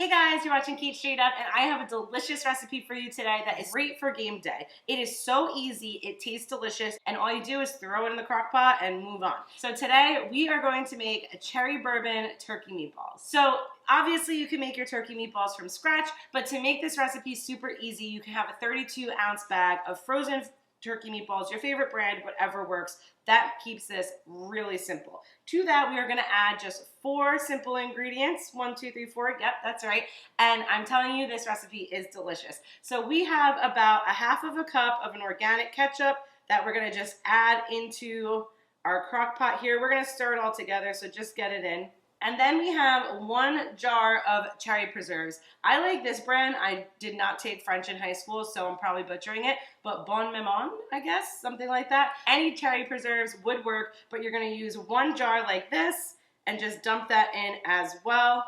Hey guys, you're watching Cait Straight Up, and I have a delicious recipe for you today that is great for game day. It is so easy, it tastes delicious, and all you do is throw it in the crock pot and move on. So today, we are going to make a cherry bourbon turkey meatballs. So obviously you can make your turkey meatballs from scratch, but to make this recipe super easy, you can have a 32-ounce bag of frozen turkey meatballs, your favorite brand, whatever works. That keeps this really simple. To that, we are gonna add just 4 simple ingredients. 1, 2, 3, 4, yep, that's right. And I'm telling you, this recipe is delicious. So we have about a half of a cup of an organic ketchup that we're gonna just add into our crock pot here. We're gonna stir it all together, so just get it in. And then we have 1 jar of cherry preserves. I like this brand. I did not take French in high school, so I'm probably butchering it, but Bon Maman, I guess, something like that. Any cherry preserves would work, but you're gonna use 1 jar like this and just dump that in as well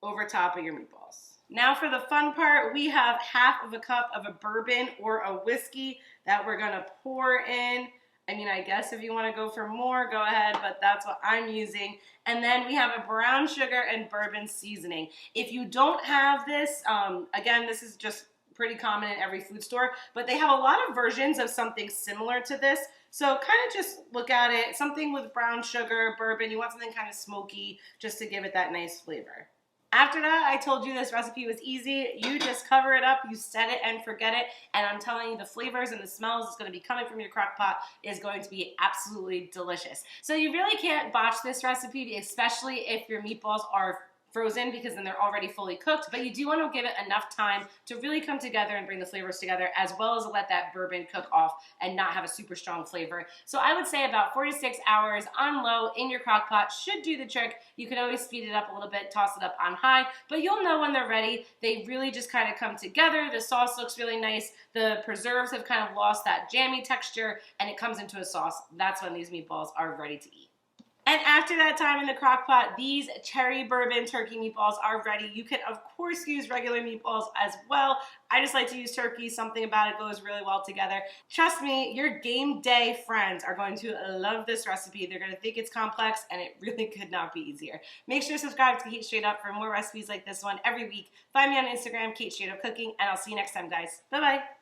over top of your meatballs. Now for the fun part, we have half of a cup of a bourbon or a whiskey that we're gonna pour in. I mean, I guess if you want to go for more, go ahead, but that's what I'm using. And then we have a brown sugar and bourbon seasoning. If you don't have this, again, this is just pretty common in every food store, but they have a lot of versions of something similar to this. So kind of just look at it, something with brown sugar, bourbon, you want something kind of smoky just to give it that nice flavor. After that, I told you this recipe was easy. You just cover it up, you set it and forget it, and I'm telling you the flavors and the smells that's going to be coming from your crock pot is going to be absolutely delicious. So you really can't botch this recipe, especially if your meatballs are frozen, because then they're already fully cooked, but you do want to give it enough time to really come together and bring the flavors together, as well as let that bourbon cook off and not have a super strong flavor. So I would say about 4 to 6 hours on low in your crock pot should do the trick. You can always speed it up a little bit, toss it up on high, but you'll know when they're ready. They really just kind of come together. The sauce looks really nice. The preserves have kind of lost that jammy texture, and it comes into a sauce. That's when these meatballs are ready to eat. And after that time in the crock pot, these cherry bourbon turkey meatballs are ready. You can, of course, use regular meatballs as well. I just like to use turkey. Something about it goes really well together. Trust me, your game day friends are going to love this recipe. They're going to think it's complex, and it really could not be easier. Make sure to subscribe to Cait Straight Up for more recipes like this one every week. Find me on Instagram, Cait Straight Up Cooking, and I'll see you next time, guys. Bye-bye.